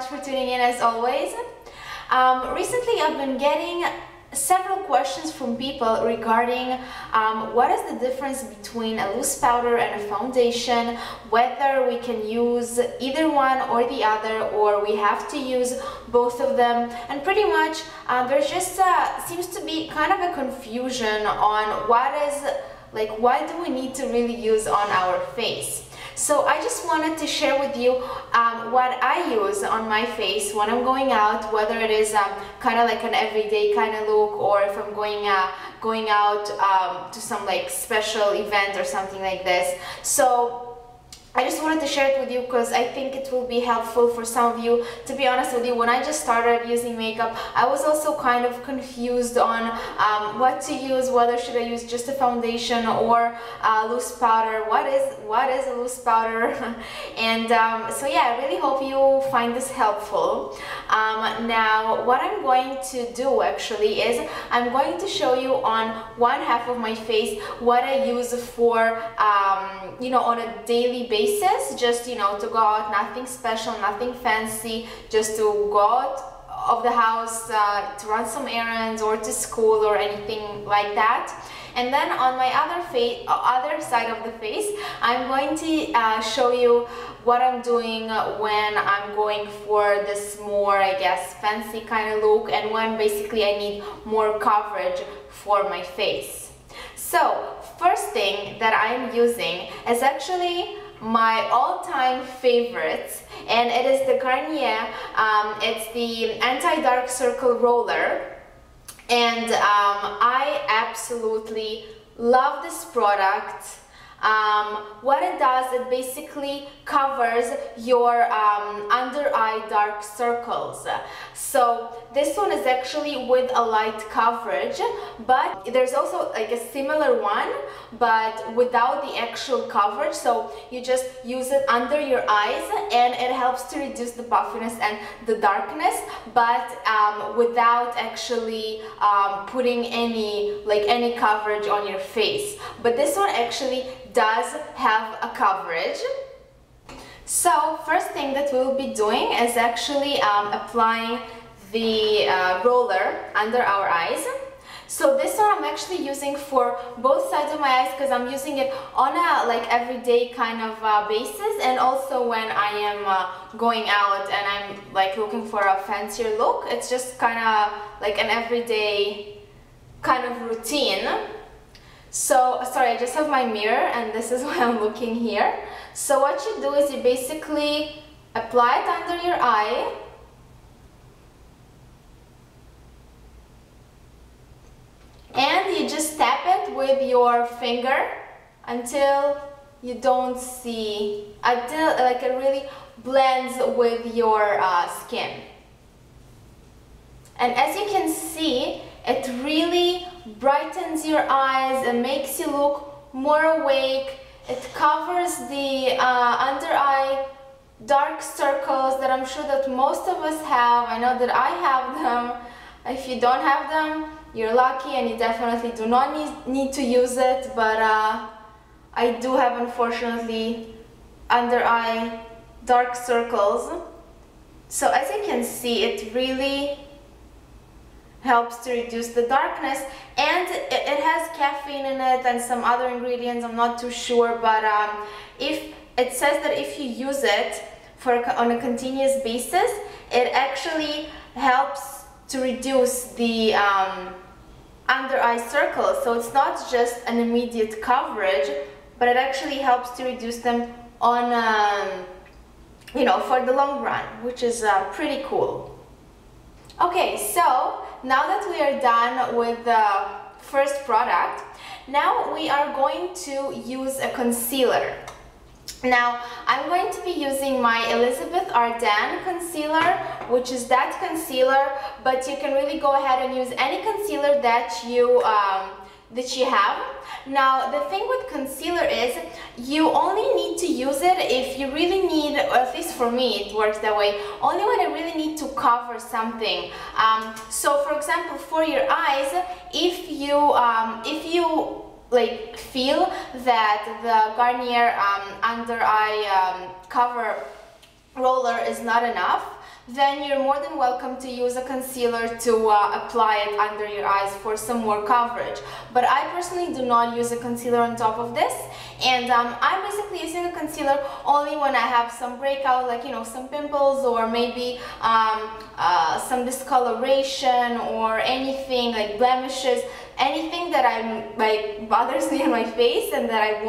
much for tuning in as always. Recently I've been getting several questions from people regarding what is the difference between a loose powder and a foundation, whether we can use either one or the other, or we have to use both of them. And pretty much there's just seems to be kind of a confusion on why do we need to really use on our face. So I just wanted to share with you what I use on my face when I'm going out, whether it is kind of like an everyday kind of look, or if I'm going out to some like special event or something like this. So I just wanted to share it with you because I think it will be helpful for some of you. To be honest with you, when I just started using makeup, I was also kind of confused on what to use, whether should I use just a foundation or loose powder. What is a loose powder? And so yeah, I really hope you find this helpful. Now, what I'm going to do actually is I'm going to show you on one half of my face what I use for on a daily basis, just to go out, nothing special, nothing fancy, just to go out of the house to run some errands or to school or anything like that. And then on my other side of the face, I'm going to show you what I'm doing when I'm going for this more, I guess, fancy kind of look, and when basically I need more coverage for my face. So first thing that I'm using is actually my all-time favorite, and it is the Garnier. It's the anti-dark circle roller, and I absolutely love this product. What it does, it basically covers your under eye dark circles. So this one is actually with a light coverage, but there's also like a similar one but without the actual coverage, so you just use it under your eyes and it helps to reduce the puffiness and the darkness, but without actually putting any coverage on your face. But this one actually does have a coverage. So first thing that we'll be doing is actually applying the roller under our eyes. So this one I'm actually using for both sides of my eyes because I'm using it on a everyday kind of basis, and also when I am going out and I'm looking for a fancier look. It's just kind of like an everyday kind of routine. So, sorry, I just have my mirror and this is why I'm looking here. So what you do is you basically apply it under your eye. And you just tap it with your finger until you don't see, until it really blends with your skin. And as you can see, it really brightens your eyes and makes you look more awake. It covers the under eye dark circles that I'm sure that most of us have. I know that I have them. If you don't have them, you're lucky and you definitely do not need to use it, but I do have, unfortunately, under eye dark circles. So as you can see, it really helps to reduce the darkness, and it has caffeine in it and some other ingredients, I'm not too sure, but if it says that if you use it on a continuous basis, it actually helps to reduce the under eye circles. So it's not just an immediate coverage, but it actually helps to reduce them on for the long run, which is pretty cool. Okay, so now that we are done with the first product, now we are going to use a concealer. Now, I'm going to be using my Elizabeth Arden concealer, which is that concealer, but you can really go ahead and use any concealer that you have. Now, the thing with concealer is you only need to use it if you really need, or at least for me it works that way, only when I really need to cover something. So for example, for your eyes, if you feel that the Garnier under eye cover roller is not enough, then you're more than welcome to use a concealer to apply it under your eyes for some more coverage. But I personally do not use a concealer on top of this, and I'm basically using a concealer only when I have some breakout, like, you know, some pimples, or maybe some discoloration, or anything like blemishes, anything that bothers me on my face and that I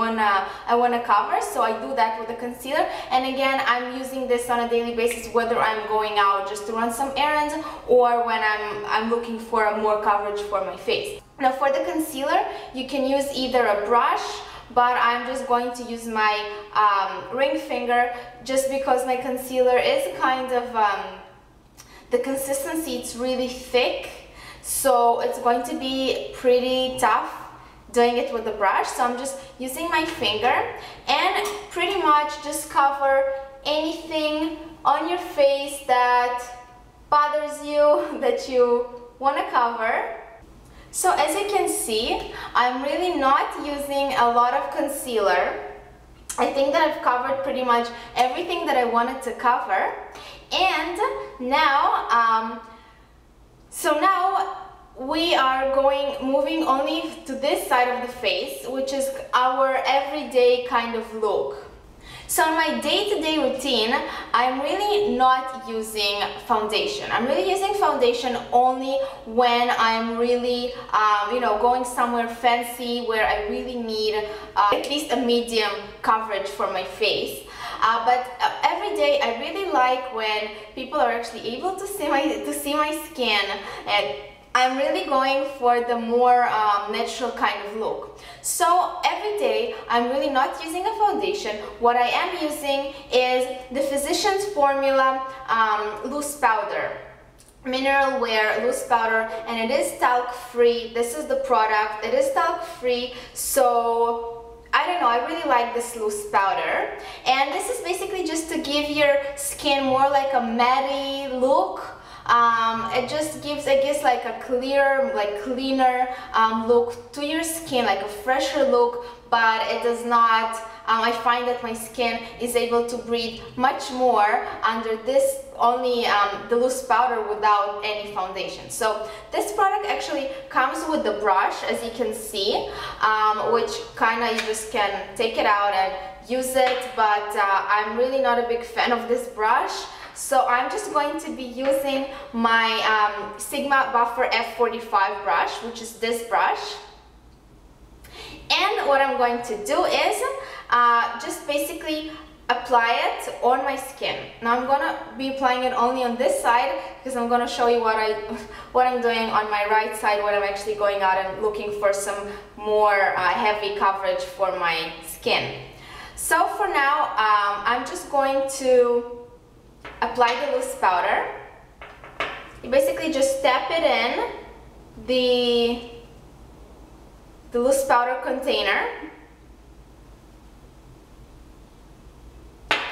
wanna cover. So I do that with a concealer, and again, I'm using this on a daily basis, whether I'm going out just to run some errands or when I'm looking for more coverage for my face. Now for the concealer, you can use either a brush, but I'm just going to use my ring finger, just because my concealer is kind of the consistency, it's really thick, so it's going to be pretty tough doing it with the brush. So I'm just using my finger and pretty much just cover anything on your face that bothers you, that you want to cover. So as you can see, I'm really not using a lot of concealer. I think that I've covered pretty much everything that I wanted to cover. And now, so now we are moving only to this side of the face, which is our everyday kind of look. So in my day-to-day routine, I'm really not using foundation. I'm really using foundation only when I'm really, you know, going somewhere fancy where I really need at least a medium coverage for my face. But every day I really like when people are actually able to see my skin, and I'm really going for the more natural kind of look. So every day I'm really not using a foundation. What I am using is the Physicians Formula loose powder, mineral wear loose powder, and it is talc free. This is the product, it is talc free. So I don't know, I really like this loose powder, and this is basically just to give your skin more like a matte look. It just gives, I guess, like a clear, like cleaner look to your skin, like a fresher look, but it does not, I find that my skin is able to breathe much more under this only the loose powder without any foundation. So this product actually comes with the brush, as you can see, which kind of you just can take it out and use it, but I'm really not a big fan of this brush. So I'm just going to be using my Sigma Buffer F45 brush, which is this brush. And what I'm going to do is just basically apply it on my skin. Now I'm gonna be applying it only on this side, because I'm gonna show you what I'm doing on my right side when I'm actually going out and looking for some more heavy coverage for my skin. So for now, I'm just going to apply the loose powder. You basically just step it in the loose powder container,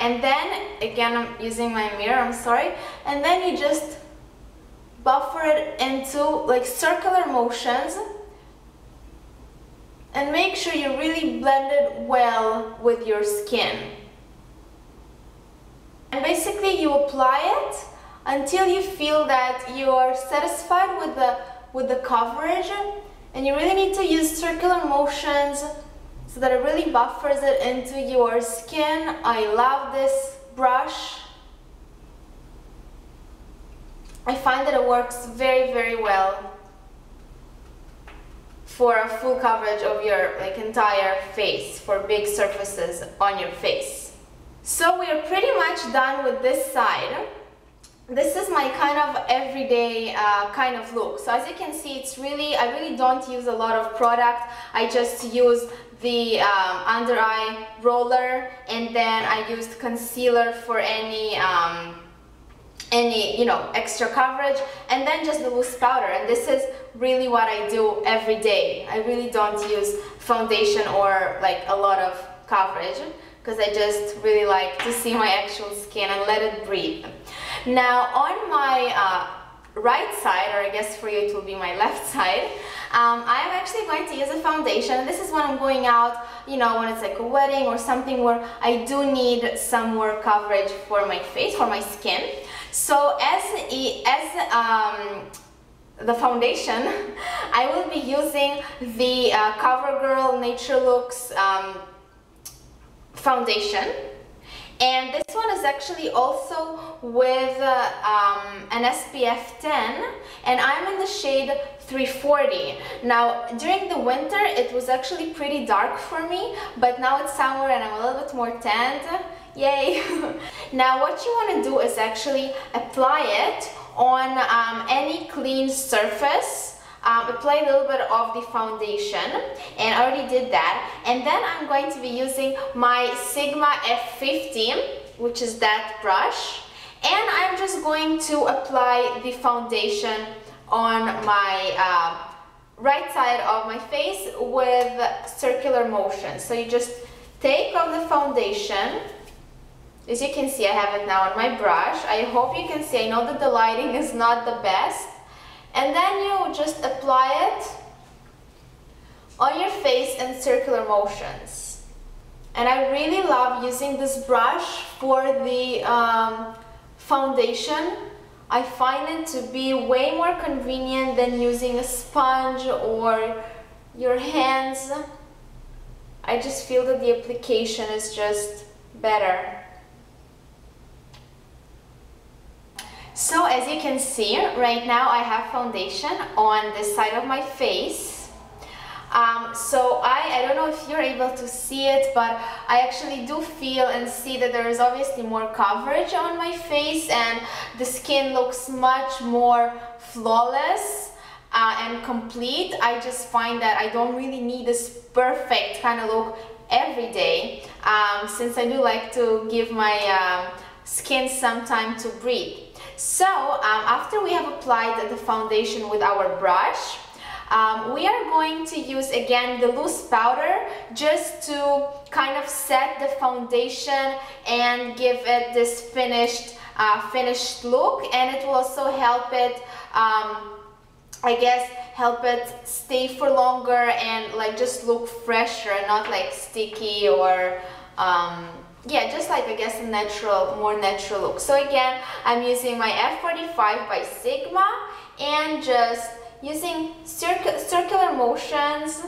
and then again I'm using my mirror, I'm sorry, and then you just buffer it into like circular motions and make sure you really blend it well with your skin. And basically you apply it until you feel that you are satisfied with the coverage, and you really need to use circular motions so that it really buffers it into your skin. I love this brush. I find that it works very, very well for a full coverage of your entire face, for big surfaces on your face. So we are pretty much done with this side. This is my kind of everyday kind of look. So as you can see, I really don't use a lot of product. I just use the under eye roller, and then I used concealer for any extra coverage, and then just the loose powder. And this is really what I do every day. I really don't use foundation or like a lot of coverage, because I just really like to see my actual skin and let it breathe. Now on my right side, or I guess for you it will be my left side, I am actually going to use a foundation. This is when I'm going out, when it's like a wedding or something where I do need some more coverage for my face, for my skin. So as the foundation, I will be using the Covergirl Natureluxe foundation, and this one is actually also with an SPF 10, and I'm in the shade 340. Now during the winter it was actually pretty dark for me, but now it's summer and I'm a little bit more tanned. Yay! Now what you want to do is actually apply it on any clean surface. Apply a little bit of the foundation, and I already did that. And then I'm going to be using my Sigma F50, which is that brush, and I'm just going to apply the foundation on my right side of my face with circular motion. So you just take off the foundation. As you can see, I have it now on my brush. I hope you can see. I know that the lighting is not the best. And then you just apply it on your face in circular motions. And I really love using this brush for the foundation. I find it to be way more convenient than using a sponge or your hands. I just feel that the application is just better. So as you can see, right now I have foundation on this side of my face. So I don't know if you're able to see it, but I actually do feel and see that there is obviously more coverage on my face, and the skin looks much more flawless and complete. I just find that I don't really need this perfect kind of look every day, since I do like to give my skin some time to breathe. So after we have applied the foundation with our brush, we are going to use again the loose powder just to kind of set the foundation and give it this finished look, and it will also help it, I guess, help it stay for longer and like just look fresher, not like sticky or yeah, just like I guess a more natural look. So again, I'm using my F45 by Sigma and just using circular motions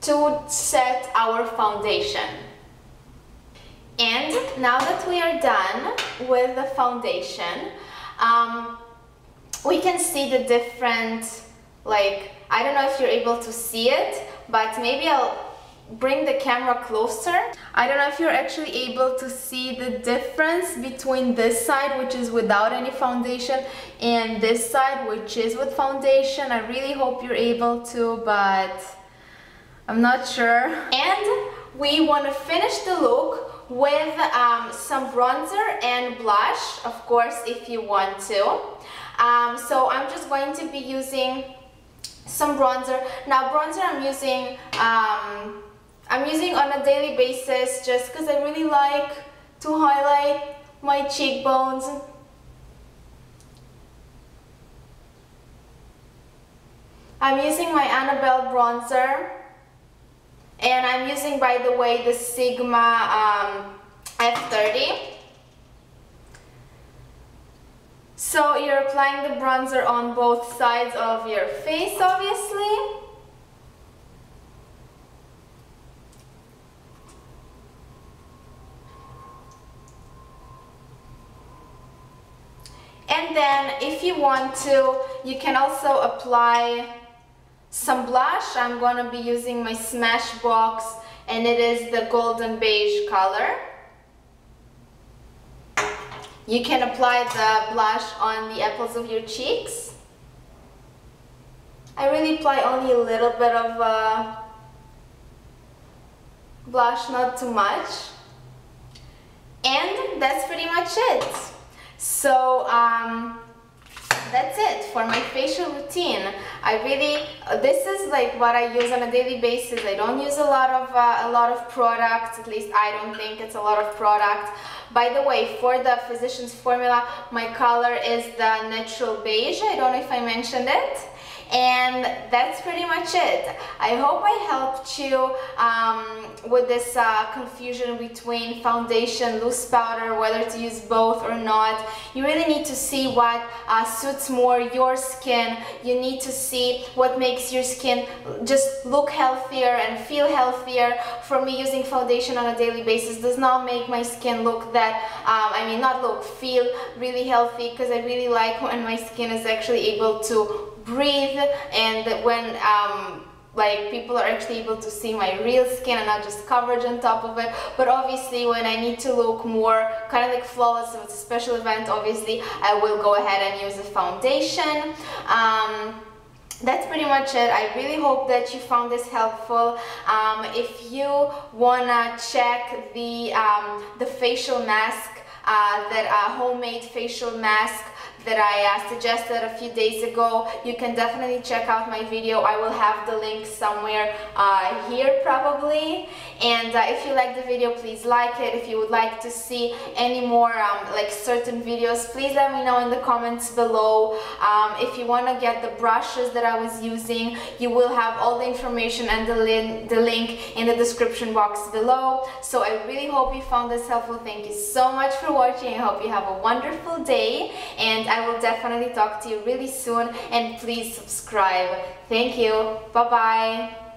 to set our foundation. And now that we are done with the foundation, we can see the different, like, I don't know if you're able to see it, but maybe I'll bring the camera closer. I don't know if you're actually able to see the difference between this side, which is without any foundation, and this side, which is with foundation. I really hope you're able to, but I'm not sure. And we want to finish the look with some bronzer and blush, of course, if you want to. So I'm just going to be using some bronzer. Now bronzer I'm using on a daily basis just because I really like to highlight my cheekbones. I'm using my Annabelle bronzer, and I'm using, by the way, the Sigma F30. So you're applying the bronzer on both sides of your face, obviously. And then if you want to, you can also apply some blush. I'm going to be using my Smashbox, and it is the golden beige color. You can apply the blush on the apples of your cheeks. I really apply only a little bit of blush, not too much. And that's pretty much it. So that's it for my facial routine. This is like what I use on a daily basis. I don't use a lot of products. At least I don't think it's a lot of product. By the way, for the Physicians Formula, my color is the natural beige. I don't know if I mentioned it. And that's pretty much it. I hope I helped you with this confusion between foundation, loose powder, whether to use both or not. You really need to see what suits more your skin. You need to see what makes your skin just look healthier and feel healthier. For me, using foundation on a daily basis does not make my skin look that, feel really healthy, because I really like when my skin is actually able to breathe, and when like people are actually able to see my real skin and not just coverage on top of it. But obviously when I need to look more kind of like flawless, if it's a special event, obviously I will go ahead and use a foundation. That's pretty much it. I really hope that you found this helpful. If you wanna check the facial mask, that homemade facial mask that I suggested a few days ago, you can definitely check out my video. I will have the link somewhere here probably. And if you like the video, please like it. If you would like to see any more like certain videos, please let me know in the comments below. If you want to get the brushes that I was using, you will have all the information and the link in the description box below. So I really hope you found this helpful. Thank you so much for watching. I hope you have a wonderful day, and I will definitely talk to you really soon, and please subscribe. Thank you. Bye bye.